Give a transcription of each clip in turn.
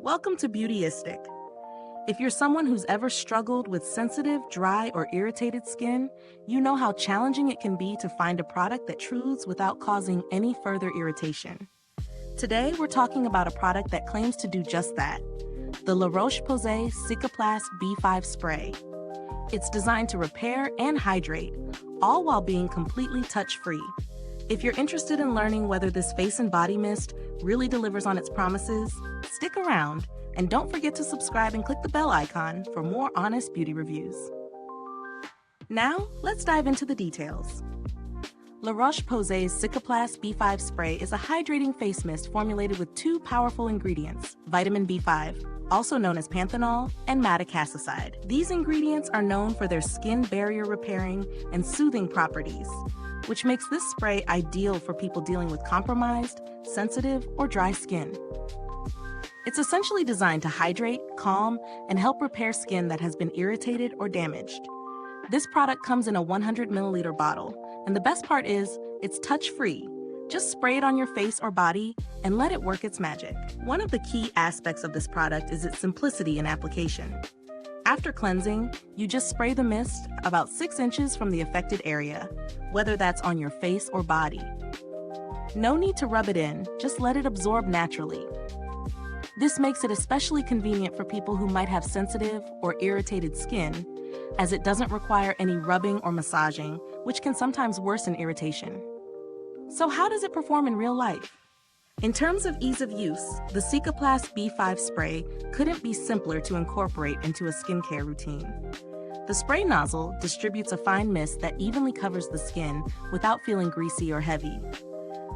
Welcome to Beautyistic. If you're someone who's ever struggled with sensitive, dry, or irritated skin, you know how challenging it can be to find a product that soothes without causing any further irritation. Today, we're talking about a product that claims to do just that, the Roche-Posay Cicaplast B5 Spray. It's designed to repair and hydrate, all while being completely touch-free. If you're interested in learning whether this face and body mist really delivers on its promises, stick around and don't forget to subscribe and click the bell icon for more honest beauty reviews. Now, let's dive into the details. La Roche-Posay's Cicaplast B5 Spray is a hydrating face mist formulated with two powerful ingredients, vitamin B5, also known as Panthenol, and Madecassoside. These ingredients are known for their skin barrier repairing and soothing properties, which makes this spray ideal for people dealing with compromised, sensitive, or dry skin. It's essentially designed to hydrate, calm, and help repair skin that has been irritated or damaged. This product comes in a 100 milliliter bottle, and the best part is, it's touch-free. Just spray it on your face or body and let it work its magic. One of the key aspects of this product is its simplicity in application. After cleansing, you just spray the mist about 6 inches from the affected area, whether that's on your face or body. No need to rub it in, just let it absorb naturally. This makes it especially convenient for people who might have sensitive or irritated skin, as it doesn't require any rubbing or massaging, which can sometimes worsen irritation. So how does it perform in real life? In terms of ease of use, the Cicaplast B5 Spray couldn't be simpler to incorporate into a skincare routine. The spray nozzle distributes a fine mist that evenly covers the skin without feeling greasy or heavy.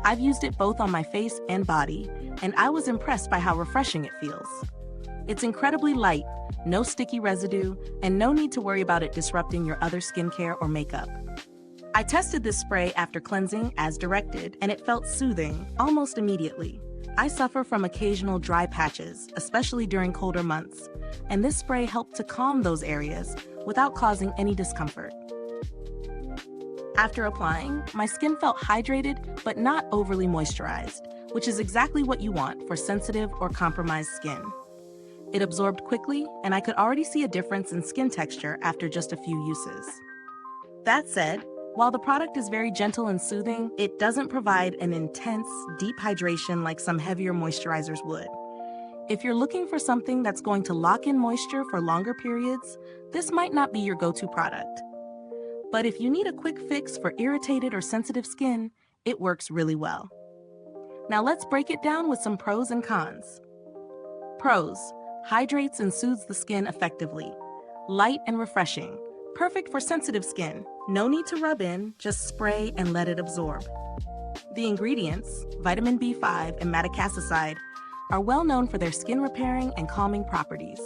I've used it both on my face and body, and I was impressed by how refreshing it feels. It's incredibly light, no sticky residue, and no need to worry about it disrupting your other skincare or makeup. I tested this spray after cleansing as directed, and it felt soothing almost immediately. I suffer from occasional dry patches, especially during colder months, and this spray helped to calm those areas without causing any discomfort. After applying, my skin felt hydrated but not overly moisturized, which is exactly what you want for sensitive or compromised skin. It absorbed quickly, and I could already see a difference in skin texture after just a few uses. That said, while the product is very gentle and soothing, it doesn't provide an intense, deep hydration like some heavier moisturizers would. If you're looking for something that's going to lock in moisture for longer periods, this might not be your go-to product. But if you need a quick fix for irritated or sensitive skin, it works really well. Now let's break it down with some pros and cons. Pros: hydrates and soothes the skin effectively. Light and refreshing. Perfect for sensitive skin. No need to rub in, just spray and let it absorb. The ingredients, vitamin B5 and Madecassoside, are well known for their skin repairing and calming properties.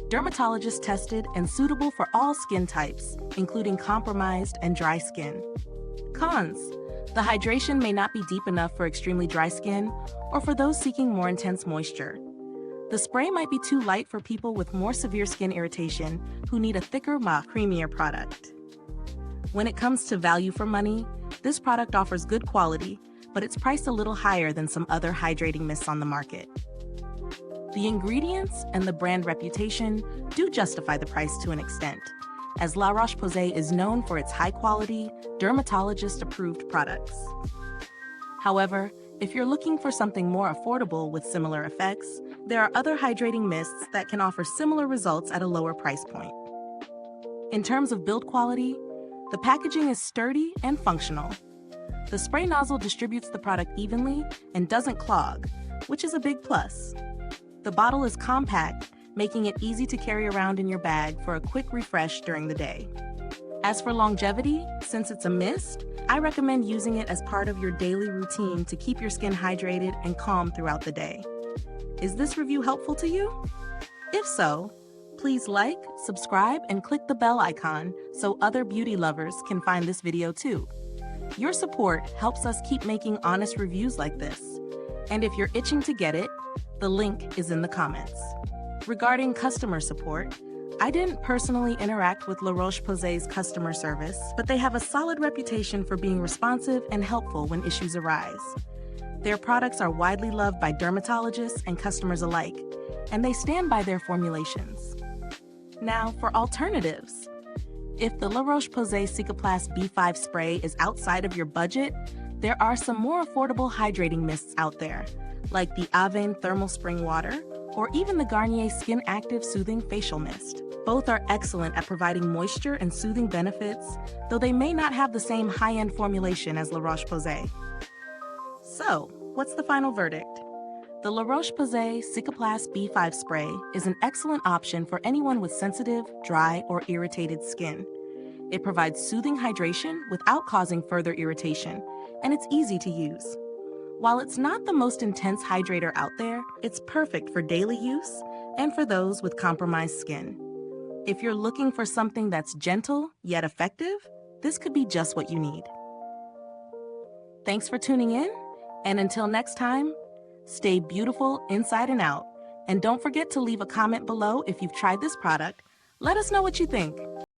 Dermatologist tested and suitable for all skin types, including compromised and dry skin. Cons: the hydration may not be deep enough for extremely dry skin or for those seeking more intense moisture. The spray might be too light for people with more severe skin irritation who need a thicker, creamier product. When it comes to value for money, this product offers good quality, but it's priced a little higher than some other hydrating mists on the market. The ingredients and the brand reputation do justify the price to an extent, as La Roche-Posay is known for its high-quality, dermatologist-approved products. However, if you're looking for something more affordable with similar effects, there are other hydrating mists that can offer similar results at a lower price point. In terms of build quality, the packaging is sturdy and functional. The spray nozzle distributes the product evenly and doesn't clog, which is a big plus. The bottle is compact, making it easy to carry around in your bag for a quick refresh during the day. As for longevity, since it's a mist, I recommend using it as part of your daily routine to keep your skin hydrated and calm throughout the day. Is this review helpful to you? If so, please like, subscribe, and click the bell icon so other beauty lovers can find this video too. Your support helps us keep making honest reviews like this. And if you're itching to get it, the link is in the comments. Regarding customer support, I didn't personally interact with La Roche-Posay's customer service, but they have a solid reputation for being responsive and helpful when issues arise. Their products are widely loved by dermatologists and customers alike, and they stand by their formulations. Now, for alternatives. If the La Roche-Posay Cicaplast B5 Spray is outside of your budget, there are some more affordable hydrating mists out there, like the Avène Thermal Spring Water or even the Garnier Skin Active Soothing Facial Mist. Both are excellent at providing moisture and soothing benefits, though they may not have the same high-end formulation as La Roche-Posay. So, what's the final verdict? The La Roche-Posay Cicaplast B5 Spray is an excellent option for anyone with sensitive, dry, or irritated skin. It provides soothing hydration without causing further irritation, and it's easy to use. While it's not the most intense hydrator out there, it's perfect for daily use and for those with compromised skin. If you're looking for something that's gentle yet effective, this could be just what you need. Thanks for tuning in, and until next time, stay beautiful inside and out. And don't forget to leave a comment below if you've tried this product. Let us know what you think.